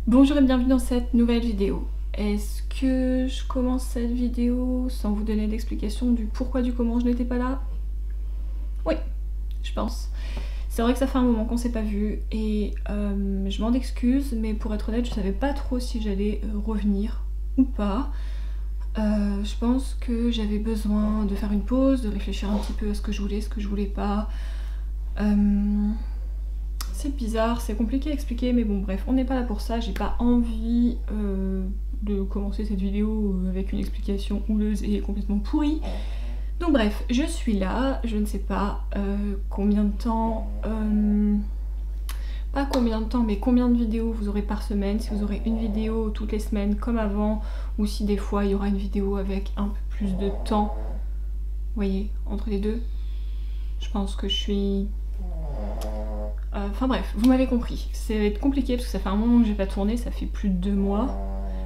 Bonjour et bienvenue dans cette nouvelle vidéo. Est-ce que je commence cette vidéo sans vous donner d'explication du pourquoi du comment je n'étais pas là? Oui, je pense. C'est vrai que ça fait un moment qu'on s'est pas vu et je m'en excuse, mais pour être honnête, je savais pas trop si j'allais revenir ou pas. Je pense que j'avais besoin de faire une pause, de réfléchir un petit peu à ce que je voulais pas. C'est bizarre, c'est compliqué à expliquer, mais bon bref, on n'est pas là pour ça, j'ai pas envie de commencer cette vidéo avec une explication houleuse et complètement pourrie. Donc bref, je suis là, je ne sais pas combien de temps, pas combien de temps, mais combien de vidéos vous aurez par semaine, si vous aurez une vidéo toutes les semaines comme avant, ou si des fois il y aura une vidéo avec un peu plus de temps, vous voyez, entre les deux. Je pense que je suis... Enfin bref, vous m'avez compris. Ça va être compliqué parce que ça fait un moment que j'ai pas tourné, ça fait plus de 2 mois.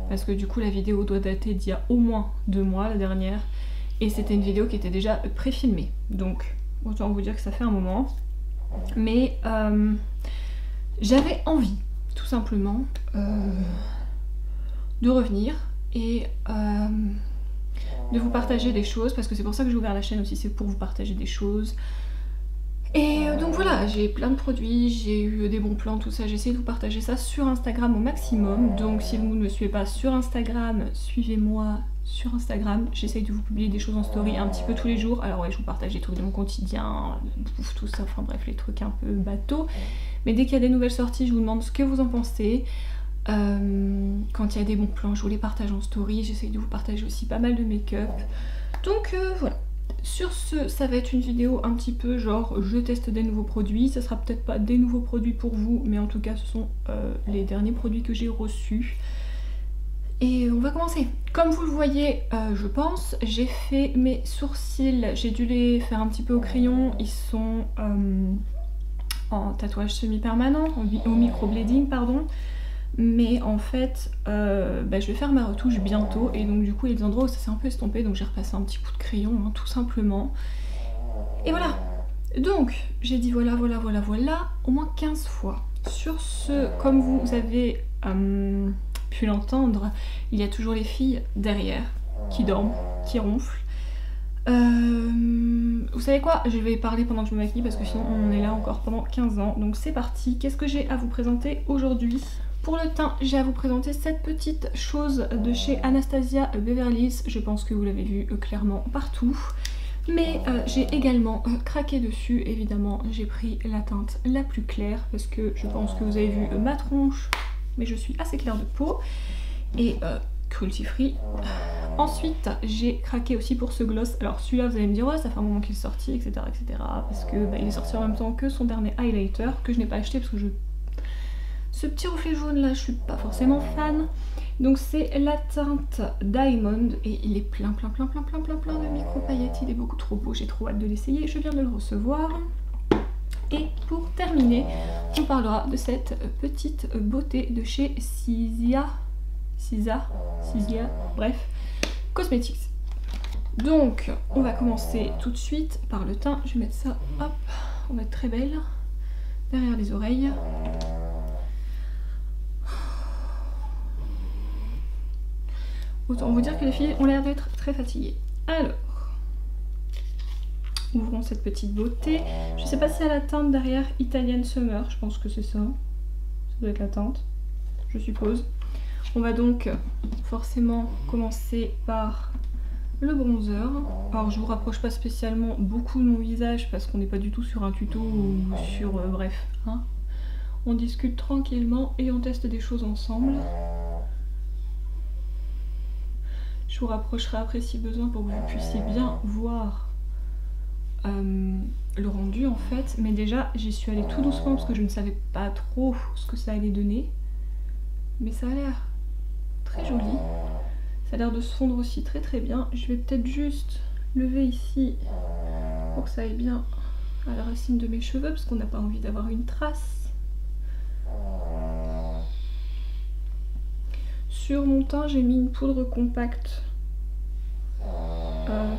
Parce que du coup la vidéo doit dater d'il y a au moins 2 mois, la dernière. Et c'était une vidéo qui était déjà pré-filmée. Donc autant vous dire que ça fait un moment. Mais j'avais envie, tout simplement, de revenir et de vous partager des choses. Parce que c'est pour ça que j'ai ouvert la chaîne aussi, c'est pour vous partager des choses. Et donc voilà, j'ai plein de produits, j'ai eu des bons plans, tout ça, j'ai essayé de vous partager ça sur Instagram au maximum. Donc si vous ne me suivez pas sur Instagram, suivez-moi sur Instagram. J'essaye de vous publier des choses en story un petit peu tous les jours. Alors ouais, je vous partage des trucs de mon quotidien, bouffe, tout ça, enfin bref, les trucs un peu bateaux. Mais dès qu'il y a des nouvelles sorties, je vous demande ce que vous en pensez. Quand il y a des bons plans, je vous les partage en story. J'essaye de vous partager aussi pas mal de make-up. Donc voilà. Sur ce, ça va être une vidéo un petit peu genre je teste des nouveaux produits. Ça sera peut-être pas des nouveaux produits pour vous, mais en tout cas ce sont les derniers produits que j'ai reçus. Et on va commencer. Comme vous le voyez, je pense, j'ai fait mes sourcils. J'ai dû les faire un petit peu au crayon. Ils sont en tatouage semi-permanent, au microblading, pardon. Mais en fait, je vais faire ma retouche bientôt et donc du coup il y a des endroits où ça s'est un peu estompé, donc j'ai repassé un petit coup de crayon, hein, tout simplement. Et voilà. Donc j'ai dit voilà, au moins 15 fois. Sur ce, comme vous avez pu l'entendre, il y a toujours les filles derrière qui dorment, qui ronflent. Vous savez quoi? Je vais parler pendant que je me maquille parce que sinon on est là encore pendant 15 ans. Donc c'est parti. Qu'est-ce que j'ai à vous présenter aujourd'hui? Pour le teint, j'ai à vous présenter cette petite chose de chez Anastasia Beverly Hills. Je pense que vous l'avez vu clairement partout. Mais j'ai également craqué dessus, évidemment. J'ai pris la teinte la plus claire parce que je pense que vous avez vu ma tronche, mais je suis assez claire de peau. Et cruelty free. Ensuite, j'ai craqué aussi pour ce gloss. Alors celui-là, vous allez me dire, ouais, ça fait un moment qu'il est sorti, etc. Parce que il est sorti en même temps que son dernier highlighter, que je n'ai pas acheté parce que ce petit reflet jaune là, je suis pas forcément fan. Donc c'est la teinte Diamond et il est plein de micro paillettes. Il est beaucoup trop beau, j'ai trop hâte de l'essayer. Je viens de le recevoir. Et pour terminer, on parlera de cette petite beauté de chez Cisia, bref, Cosmetics. Donc on va commencer tout de suite par le teint. Je vais mettre ça, hop, on va être très belle derrière les oreilles. Autant vous dire que les filles ont l'air d'être très fatiguées. Alors, ouvrons cette petite beauté. Je sais pas si elle a la teinte derrière Italian Summer, je pense que c'est ça. Ça doit être la teinte, je suppose. On va donc forcément commencer par le bronzer. Alors je vous rapproche pas spécialement beaucoup de mon visage parce qu'on n'est pas du tout sur un tuto ou sur... bref, hein. On discute tranquillement et on teste des choses ensemble. Je vous rapprocherai après si besoin pour que vous puissiez bien voir le rendu en fait. Mais déjà j'y suis allée tout doucement parce que je ne savais pas trop ce que ça allait donner. Mais ça a l'air très joli. Ça a l'air de se fondre aussi très bien. Je vais peut-être juste lever ici pour que ça aille bien à la racine de mes cheveux parce qu'on n'a pas envie d'avoir une trace. Sur mon teint, j'ai mis une poudre compacte.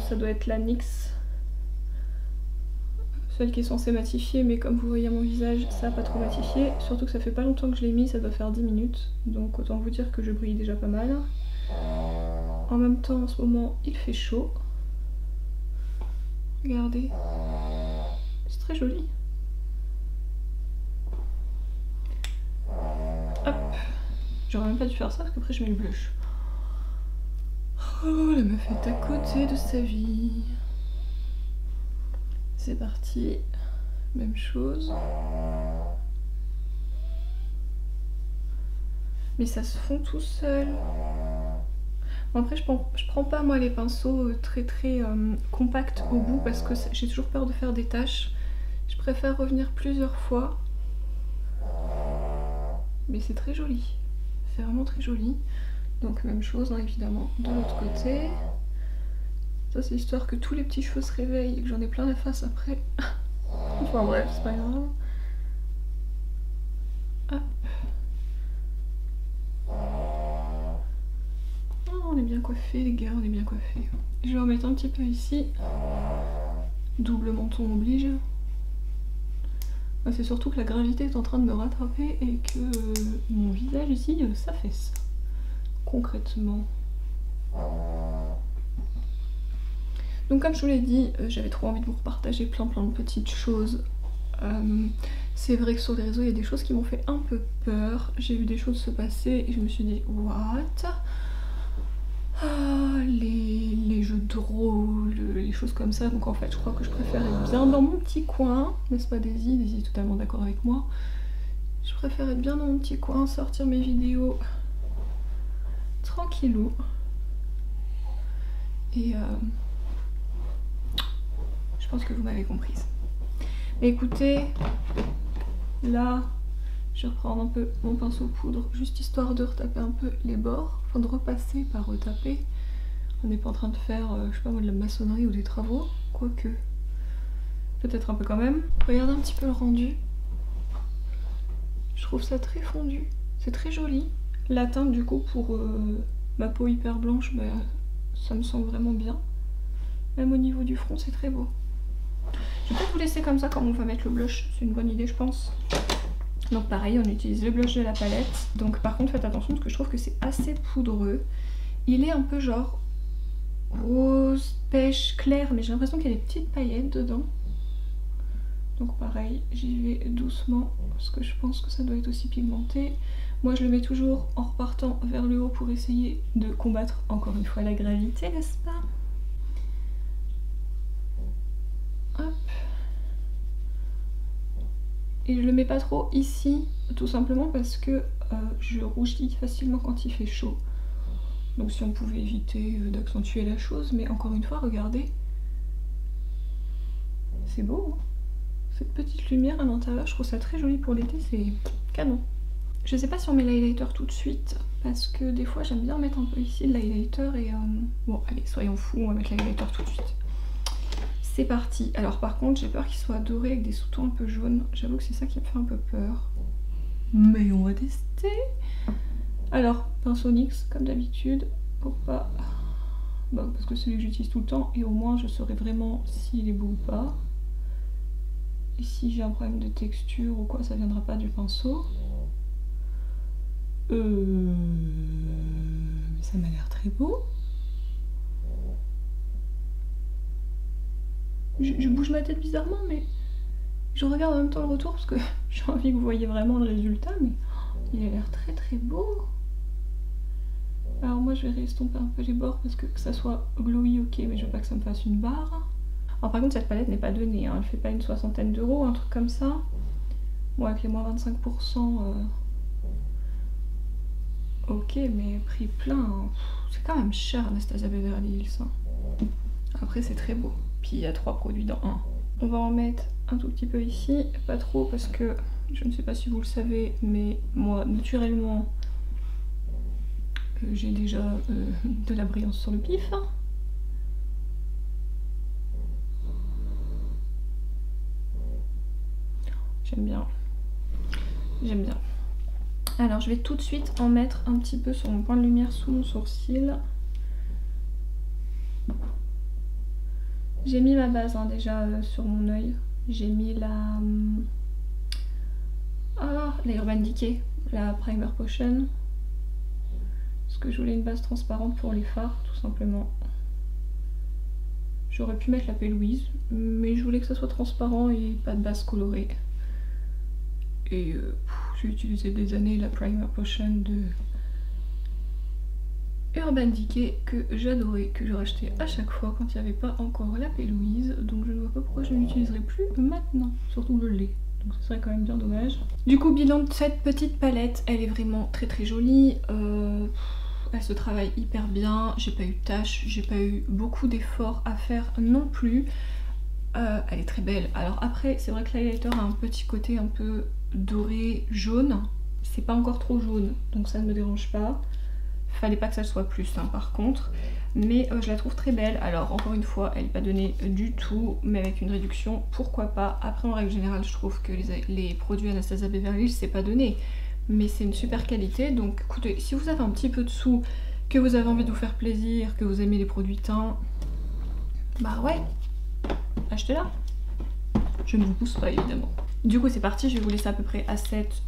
Ça doit être la NYX. celle qui est censée matifier, mais comme vous voyez à mon visage, ça n'a pas trop matifié. Surtout que ça fait pas longtemps que je l'ai mis, ça doit faire 10 minutes. Donc autant vous dire que je brille déjà pas mal. En même temps, en ce moment, il fait chaud. Regardez. C'est très joli. Hop. J'aurais même pas dû faire ça parce qu'après je mets le blush. Oh, la meuf est à côté de sa vie. C'est parti. Même chose. Mais ça se fond tout seul. Bon, après je prends pas moi les pinceaux très compacts au bout parce que j'ai toujours peur de faire des taches. Je préfère revenir plusieurs fois. Mais c'est très joli. C'est vraiment très joli. Donc même chose hein, évidemment de l'autre côté. Ça c'est histoire que tous les petits cheveux se réveillent et que j'en ai plein la face après. Enfin bref, c'est pas grave. Hop. Oh, on est bien coiffés les gars, on est bien coiffés. Je vais en mettre un petit peu ici. Double menton oblige. C'est surtout que la gravité est en train de me rattraper et que mon visage ici s'affaisse. Concrètement. Donc comme je vous l'ai dit, j'avais trop envie de vous repartager plein de petites choses. C'est vrai que sur les réseaux il y a des choses qui m'ont fait un peu peur. J'ai vu des choses se passer et je me suis dit what? Les jeux de rôle, les choses comme ça. Donc en fait je crois que je préfère être bien dans mon petit coin. N'est-ce pas Daisy? Daisy est totalement d'accord avec moi. Je préfère être bien dans mon petit coin, sortir mes vidéos tranquillou. Et je pense que vous m'avez comprise. Mais écoutez, là, je vais reprendre un peu mon pinceau poudre, juste histoire de retaper un peu les bords. Enfin de repasser, pas retaper. On n'est pas en train de faire, je sais pas moi, de la maçonnerie ou des travaux. Quoique, peut-être un peu quand même. Regardez un petit peu le rendu. Je trouve ça très fondu. C'est très joli. La teinte du coup pour ma peau hyper blanche, bah, ça me semble vraiment bien. Même au niveau du front, c'est très beau. Je vais peut-être vous laisser comme ça quand on va mettre le blush. C'est une bonne idée je pense. Donc pareil, on utilise le blush de la palette. Donc par contre faites attention parce que je trouve que c'est assez poudreux. Il est un peu genre rose, pêche, clair, mais j'ai l'impression qu'il y a des petites paillettes dedans. Donc pareil, j'y vais doucement parce que je pense que ça doit être aussi pigmenté. Moi je le mets toujours en repartant vers le haut pour essayer de combattre encore une fois la gravité, n'est-ce pas? Hop. Et je le mets pas trop ici, tout simplement parce que je rougis facilement quand il fait chaud. Donc si on pouvait éviter d'accentuer la chose, mais encore une fois, regardez. C'est beau, hein? Cette petite lumière à l'intérieur, je trouve ça très joli pour l'été, c'est canon. Je sais pas si on met l'highlighter tout de suite, parce que des fois j'aime bien mettre un peu ici de l'highlighter et... Bon, allez, soyons fous, on va mettre l'highlighter tout de suite. C'est parti. Alors par contre, j'ai peur qu'il soit doré avec des sous-tons un peu jaunes. J'avoue que c'est ça qui me fait un peu peur. Mais on va tester. Alors, pinceau NYX, comme d'habitude, pour pas... Bon, parce que c'est celui que j'utilise tout le temps, et au moins je saurai vraiment s'il est beau ou pas. Et si j'ai un problème de texture ou quoi, ça viendra pas du pinceau. Mais ça m'a l'air très beau. Je bouge ma tête bizarrement, mais je regarde en même temps le retour parce que j'ai envie que vous voyez vraiment le résultat, mais il a l'air très beau. Alors moi je vais restomper un peu les bords parce que ça soit glowy, ok, mais je veux pas que ça me fasse une barre. Alors par contre cette palette n'est pas donnée, hein, elle fait pas une 60aine d'euros, un truc comme ça. Bon avec les moins 25%, ok, mais prix plein, hein. C'est quand même cher Anastasia Beverly Hills. Hein. Après c'est très beau. Puis il y a 3 produits dans un. On va en mettre un tout petit peu ici, pas trop parce que je ne sais pas si vous le savez, mais moi naturellement j'ai déjà de la brillance sur le pif. J'aime bien. J'aime bien. Alors je vais tout de suite en mettre un petit peu sur mon point de lumière sous mon sourcil. J'ai mis ma base hein, déjà sur mon œil, J'ai mis la Urban Decay, la Primer Potion. Parce que je voulais une base transparente pour les fards, tout simplement. J'aurais pu mettre la P. Louise, mais je voulais que ça soit transparent et pas de base colorée. Et j'ai utilisé des années la Primer Potion de Urban Decay que j'adorais, que je rachetais à chaque fois quand il n'y avait pas encore la P. Louise. Donc je ne vois pas pourquoi je ne l'utiliserai plus maintenant, surtout le lait. Donc ce serait quand même bien dommage. Du coup, bilan de cette petite palette, elle est vraiment très très jolie. Elle se travaille hyper bien, j'ai pas eu de tâches, j'ai pas eu beaucoup d'efforts à faire non plus. Elle est très belle. Alors après, c'est vrai que l'highlighter a un petit côté un peu doré, jaune. C'est pas encore trop jaune, donc ça ne me dérange pas. Fallait pas que ça soit plus, hein, par contre. Mais je la trouve très belle. Alors encore une fois, elle n'est pas donnée du tout, mais avec une réduction, pourquoi pas. Après, en règle générale, je trouve que les produits Anastasia Beverly Hills, c'est pas donné. Mais c'est une super qualité, donc écoutez, si vous avez un petit peu de sous, que vous avez envie de vous faire plaisir, que vous aimez les produits teint, bah ouais, achetez-la. Je ne vous pousse pas évidemment. Du coup c'est parti, je vais vous laisser à peu près à cette...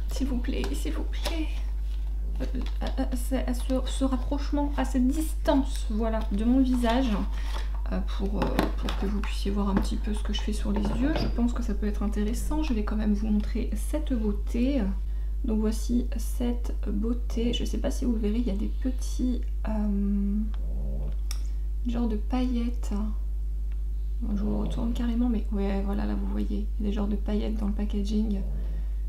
S'il vous plaît, à ce rapprochement, à cette distance, voilà, de mon visage. Pour que vous puissiez voir un petit peu ce que je fais sur les yeux. Je pense que ça peut être intéressant. Je vais quand même vous montrer cette beauté. Donc voici cette beauté. Je ne sais pas si vous le verrez, il y a des petits genres de paillettes. Je vous le retourne carrément, mais ouais, voilà, là vous voyez, il y a des genres de paillettes dans le packaging.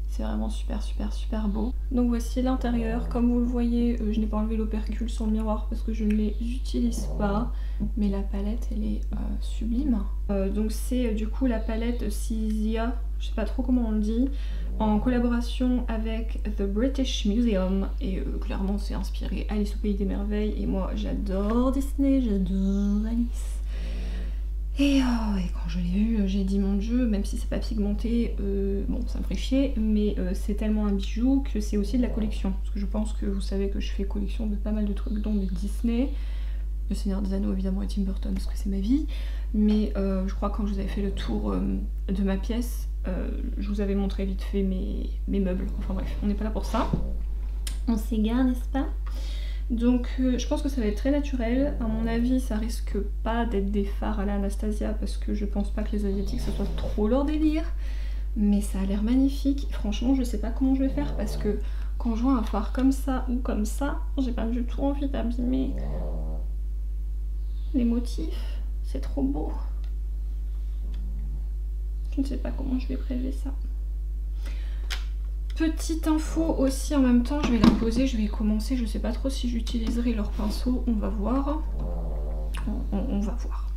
C'est vraiment super beau. Donc voici l'intérieur. Comme vous le voyez, je n'ai pas enlevé l'opercule sur le miroir parce que je ne les utilise pas. Mais la palette, elle est sublime. Donc c'est du coup la palette Cia, je sais pas trop comment on le dit, en collaboration avec The British Museum. Et clairement c'est inspiré Alice au Pays des Merveilles. Et moi j'adore Disney, j'adore Alice. Et quand je l'ai vu, j'ai dit mon dieu, même si c'est pas pigmenté, bon ça me ferait chier, mais c'est tellement un bijou que c'est aussi de la collection. Parce que je pense que vous savez que je fais collection de pas mal de trucs, dont de Disney, Le Seigneur des Anneaux évidemment et Tim Burton parce que c'est ma vie. Mais je crois que quand je vous avais fait le tour de ma pièce, je vous avais montré vite fait mes meubles. Enfin bref, on n'est pas là pour ça. On s'égare, n'est-ce pas ? Donc je pense que ça va être très naturel. À mon avis ça risque pas d'être des fards à la Anastasia parce que je pense pas que les asiatiques ce soit trop leur délire. Mais ça a l'air magnifique. Franchement je sais pas comment je vais faire parce que quand je vois un fard comme ça ou comme ça, j'ai pas du tout envie d'abîmer les motifs. C'est trop beau. Je ne sais pas comment je vais prélever ça. Petite info aussi en même temps, je vais la poser, je vais commencer, je sais pas trop si j'utiliserai leur pinceau, on va voir. On va voir.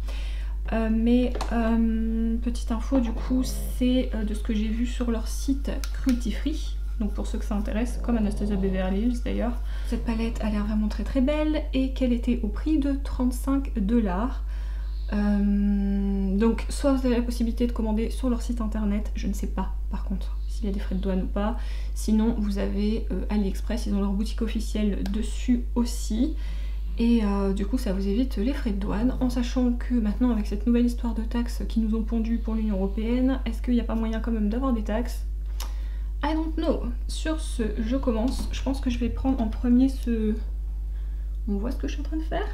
Petite info du coup, c'est de ce que j'ai vu sur leur site Cruelty Free. Donc pour ceux que ça intéresse, comme Anastasia Beverly Hills d'ailleurs. Cette palette a l'air vraiment très belle et qu'elle était au prix de 35 $. Donc soit vous avez la possibilité de commander sur leur site internet, je ne sais pas par contre s'il y a des frais de douane ou pas, sinon vous avez AliExpress, ils ont leur boutique officielle dessus aussi et du coup ça vous évite les frais de douane, en sachant que maintenant avec cette nouvelle histoire de taxes qui nous ont pondu pour l'Union Européenne, est-ce qu'il n'y a pas moyen quand même d'avoir des taxes? I don't know. Sur ce, je commence, je pense que je vais prendre en premier ce... On voit ce que je suis en train de faire?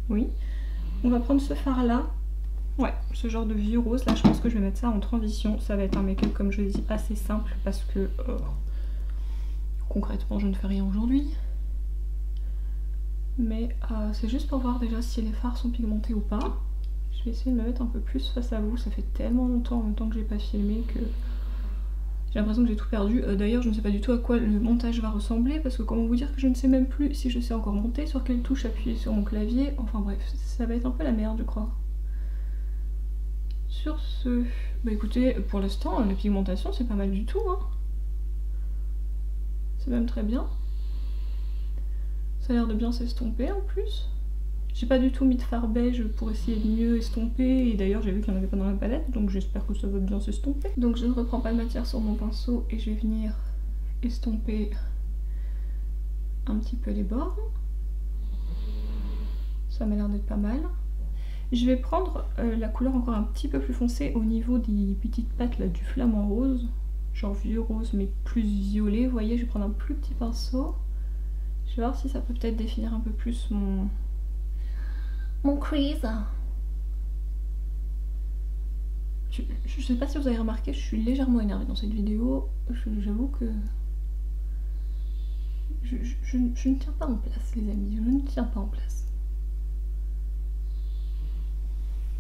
Oui. On va prendre ce fard là, ouais, ce genre de vieux rose là, je pense que je vais mettre ça en transition. Ça va être un make-up comme je l'ai dit assez simple parce que concrètement je ne fais rien aujourd'hui. Mais c'est juste pour voir déjà si les fards sont pigmentés ou pas. Je vais essayer de me mettre un peu plus face à vous, ça fait tellement longtemps en même temps que j'ai pas filmé que j'ai l'impression que j'ai tout perdu. D'ailleurs je ne sais pas du tout à quoi le montage va ressembler parce que comment vous dire que je ne sais même plus si je sais encore monter, sur quelle touche appuyer sur mon clavier. Enfin bref, ça va être un peu la merde je crois. Sur ce, bah écoutez, pour l'instant la pigmentation c'est pas mal du tout hein. C'est même très bien. Ça a l'air de bien s'estomper en plus. J'ai pas du tout mis de fard beige pour essayer de mieux estomper et d'ailleurs j'ai vu qu'il n'y en avait pas dans la palette donc j'espère que ça va bien s'estomper. Donc je ne reprends pas de matière sur mon pinceau et je vais venir estomper un petit peu les bords. Ça m'a l'air d'être pas mal. Je vais prendre la couleur encore un petit peu plus foncée au niveau des petites pattes là, du flamant rose. Genre vieux rose mais plus violet. Vous voyez, je vais prendre un plus petit pinceau. Je vais voir si ça peut peut-être définir un peu plus mon crease. Je sais pas si vous avez remarqué, je suis légèrement énervée dans cette vidéo. J'avoue que je ne tiens pas en place, les amis. Je ne tiens pas en place.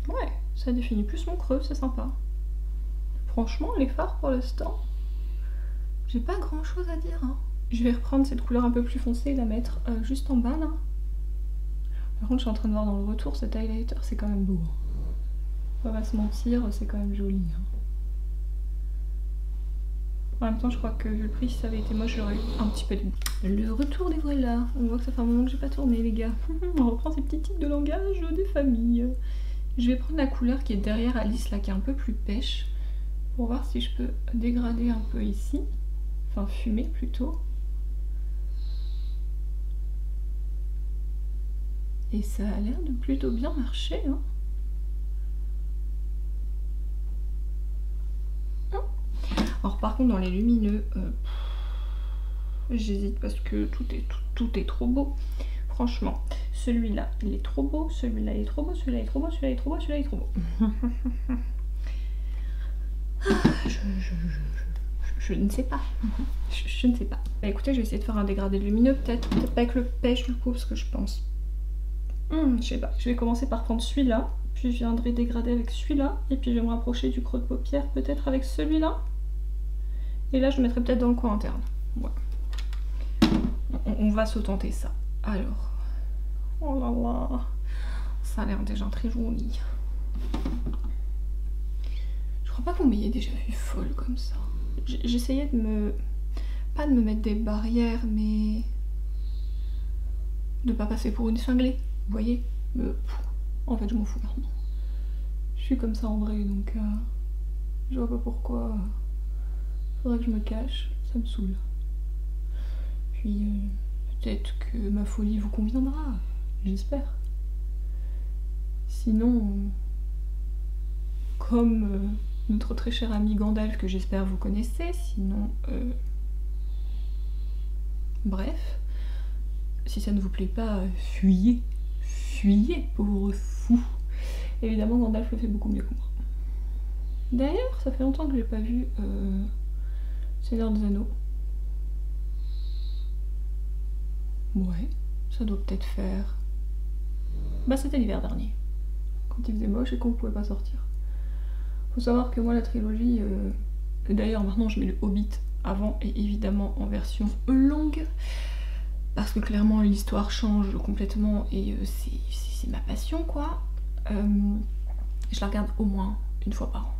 Ouais, ça définit plus mon creux, c'est sympa. Franchement, les fards pour l'instant, j'ai pas grand chose à dire. Hein. Je vais reprendre cette couleur un peu plus foncée et la mettre juste en bas là. Par contre, je suis en train de voir dans le retour, cet highlighter, c'est quand même beau. Hein. On va pas se mentir, c'est quand même joli. Hein. En même temps, je crois que vu le prix, si ça avait été moche, j'aurais eu un petit peu de goût. Le retour des voilà. On voit que ça fait un moment que j'ai pas tourné, les gars. On reprend ces petits tics de langage des familles. Je vais prendre la couleur qui est derrière Alice, là, qui est un peu plus pêche, pour voir si je peux dégrader un peu ici. Enfin, fumer plutôt. Et ça a l'air de plutôt bien marcher, hein. Alors par contre dans les lumineux, j'hésite parce que tout est trop beau. Franchement, celui-là il est trop beau, celui-là il est trop beau, celui-là il est trop beau, celui-là il est trop beau, celui-là il est trop beau. Je ne sais pas. Je ne sais pas. Bah écoutez, je vais essayer de faire un dégradé lumineux, peut-être pas avec le pêche du coup, parce que je pense. Je sais pas. Je vais commencer par prendre celui-là, puis je viendrai dégrader avec celui-là, et puis je vais me rapprocher du creux de paupière peut-être avec celui-là. Et là, je le mettrai peut-être dans le coin interne. Ouais. On va se tenter ça. Alors. Oh là là. Ça a l'air déjà très joli. Je crois pas que vous m'ayez déjà vu folle comme ça. J'essayais de me... Pas de me mettre des barrières, mais... de pas passer pour une cinglée. Vous voyez? En fait, je m'en fous maintenant. Je suis comme ça en vrai, donc... je vois pas pourquoi... Faudrait que je me cache, ça me saoule. Puis peut-être que ma folie vous conviendra, j'espère. Sinon, comme notre très cher ami Gandalf que j'espère vous connaissez, sinon... Bref, si ça ne vous plaît pas, fuyez. Fuyez, pauvre fou. Évidemment, Gandalf le fait beaucoup mieux que moi. D'ailleurs, ça fait longtemps que j'ai pas vu... Seigneur des Anneaux. Ouais, ça doit peut-être faire... Bah c'était l'hiver dernier, quand il faisait moche et qu'on pouvait pas sortir. Faut savoir que moi la trilogie... D'ailleurs maintenant je mets le Hobbit avant et évidemment en version longue. Parce que clairement l'histoire change complètement et c'est ma passion quoi. Je la regarde au moins une fois par an.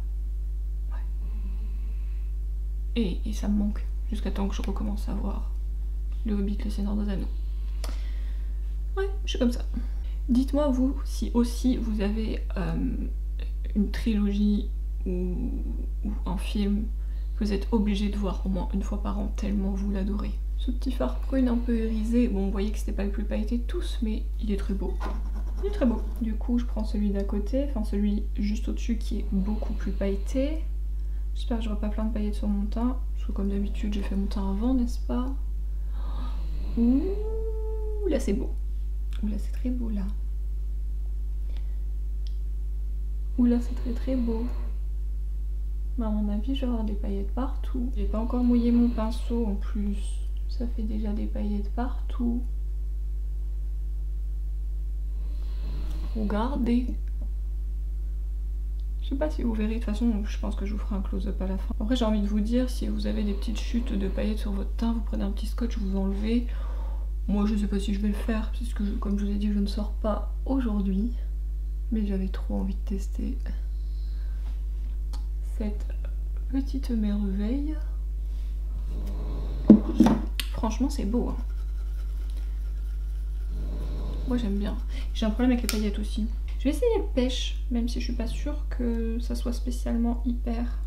Et ça me manque, jusqu'à temps que je recommence à voir le Hobbit, le Seigneur des Anneaux. Ouais, je suis comme ça. Dites-moi vous, si aussi vous avez une trilogie ou un film que vous êtes obligé de voir au moins une fois par an, tellement vous l'adorez. Ce petit fard prune un peu irisé, bon vous voyez que c'était pas le plus pailleté de tous, mais il est très beau. Il est très beau. Du coup je prends celui d'à côté, enfin celui juste au-dessus qui est beaucoup plus pailleté. J'espère que j'aurai pas plein de paillettes sur mon teint, parce que comme d'habitude j'ai fait mon teint avant, n'est-ce pas? Ouh, là c'est beau. Ouh là c'est très beau là. Ouh là c'est très très beau. Mais à mon avis je vais avoir des paillettes partout. J'ai pas encore mouillé mon pinceau en plus. Ça fait déjà des paillettes partout. Regardez. Je sais pas si vous verrez, de toute façon je pense que je vous ferai un close-up à la fin. Après j'ai envie de vous dire, si vous avez des petites chutes de paillettes sur votre teint, vous prenez un petit scotch, vous enlevez. Moi je sais pas si je vais le faire, puisque comme je vous ai dit je ne sors pas aujourd'hui. Mais j'avais trop envie de tester cette petite merveille. Franchement c'est beau hein. Moi j'aime bien. J'ai un problème avec les paillettes aussi. Je vais essayer le pêche, même si je suis pas sûre que ça soit spécialement hyper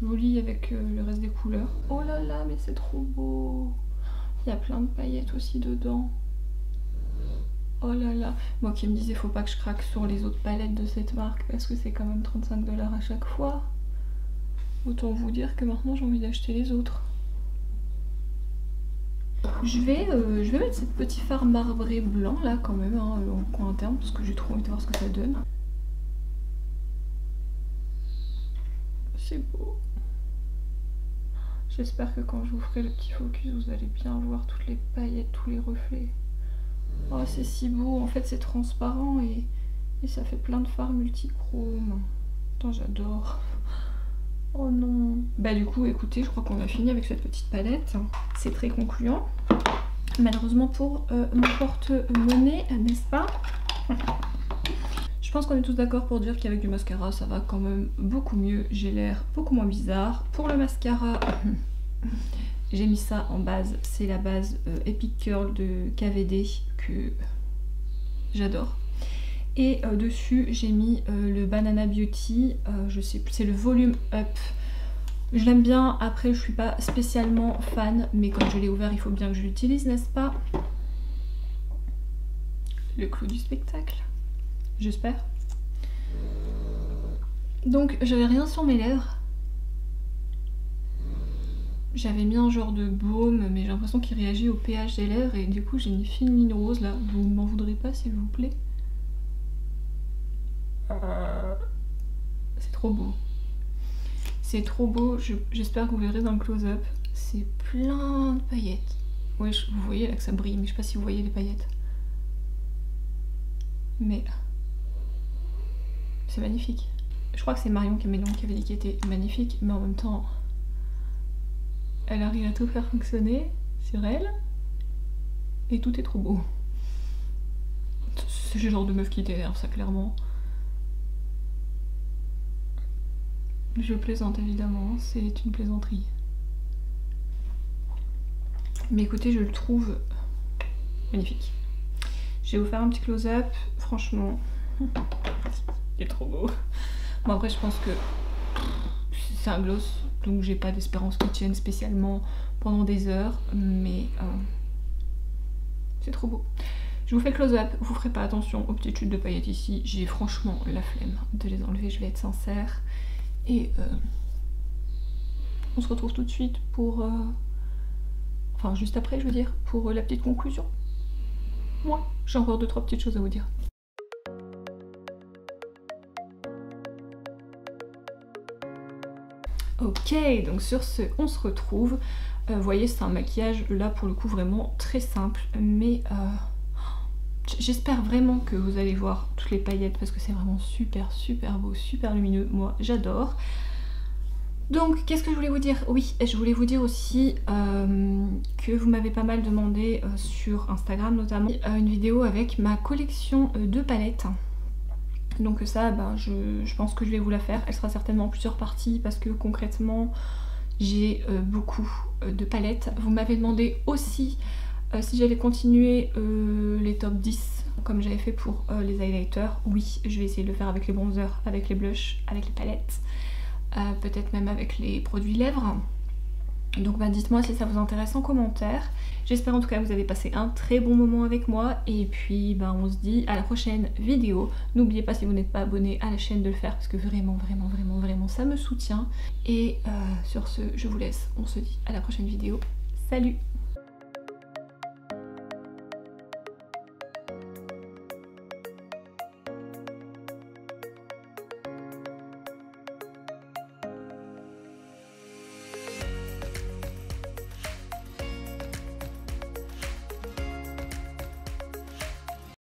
joli avec le reste des couleurs. Oh là là, mais c'est trop beau. Il y a plein de paillettes aussi dedans. Oh là là, moi qui me disais faut pas que je craque sur les autres palettes de cette marque parce que c'est quand même 35 $ à chaque fois. Autant vous dire que maintenant j'ai envie d'acheter les autres. Je vais mettre cette petite fard marbré blanc là quand même hein, en coin interne parce que j'ai trop envie de voir ce que ça donne. C'est beau. J'espère que quand je vous ferai le petit focus vous allez bien voir toutes les paillettes, tous les reflets. Oh c'est si beau, en fait c'est transparent et ça fait plein de fards multichromes. Putain j'adore. Oh non. Bah du coup écoutez, je crois qu'on a fini avec cette petite palette. C'est très concluant. Malheureusement pour mon porte-monnaie, n'est-ce pas? Je pense qu'on est tous d'accord pour dire qu'avec du mascara ça va quand même beaucoup mieux. J'ai l'air beaucoup moins bizarre. Pour le mascara, j'ai mis ça en base. C'est la base Epic Curl de KVD que j'adore. Et dessus j'ai mis le Banana Beauty, je sais plus, c'est le Volume Up. Je l'aime bien, après je suis pas spécialement fan, mais comme je l'ai ouvert il faut bien que je l'utilise, n'est-ce pas? Le clou du spectacle, j'espère. Donc j'avais rien sur mes lèvres. J'avais mis un genre de baume, mais j'ai l'impression qu'il réagit au pH des lèvres et du coup j'ai une fine ligne rose là. Vous ne m'en voudrez pas s'il vous plaît. C'est trop beau. C'est trop beau, j'espère que vous verrez dans le close-up. C'est plein de paillettes. Ouais, vous voyez là que ça brille, mais je sais pas si vous voyez les paillettes. Mais c'est magnifique. Je crois que c'est Marion qui avait dit qu'il était magnifique, mais en même temps, elle arrive à tout faire fonctionner sur elle. Et tout est trop beau. C'est le genre de meuf qui t'énerve, ça clairement. Je plaisante évidemment, c'est une plaisanterie. Mais écoutez, je le trouve magnifique. Je vais vous faire un petit close-up, franchement, il est trop beau. Bon après je pense que c'est un gloss, donc j'ai pas d'espérance qu'il tienne spécialement pendant des heures, mais c'est trop beau. Je vous fais le close-up, vous ferez pas attention aux petites chutes de paillettes ici, j'ai franchement la flemme de les enlever, je vais être sincère. Et on se retrouve tout de suite pour... enfin juste après je veux dire, pour la petite conclusion. Moi, j'ai encore 2-3 petites choses à vous dire. Ok, donc sur ce, on se retrouve. Vous voyez, c'est un maquillage là pour le coup vraiment très simple, mais j'espère vraiment que vous allez voir toutes les paillettes parce que c'est vraiment super super beau, super lumineux. Moi, j'adore. Donc, qu'est-ce que je voulais vous dire? Oui, je voulais vous dire aussi que vous m'avez pas mal demandé sur Instagram notamment une vidéo avec ma collection de palettes. Donc ça, ben, je pense que je vais vous la faire. Elle sera certainement en plusieurs parties parce que concrètement, j'ai beaucoup de palettes. Vous m'avez demandé aussi si j'allais continuer les top 10 comme j'avais fait pour les highlighters. Oui, je vais essayer de le faire avec les bronzers, avec les blushs, avec les palettes. Peut-être même avec les produits lèvres. Donc bah, dites-moi si ça vous intéresse en commentaire. J'espère en tout cas que vous avez passé un très bon moment avec moi. Et puis bah, on se dit à la prochaine vidéo. N'oubliez pas si vous n'êtes pas abonné à la chaîne de le faire parce que vraiment ça me soutient. Et sur ce, je vous laisse. On se dit à la prochaine vidéo. Salut!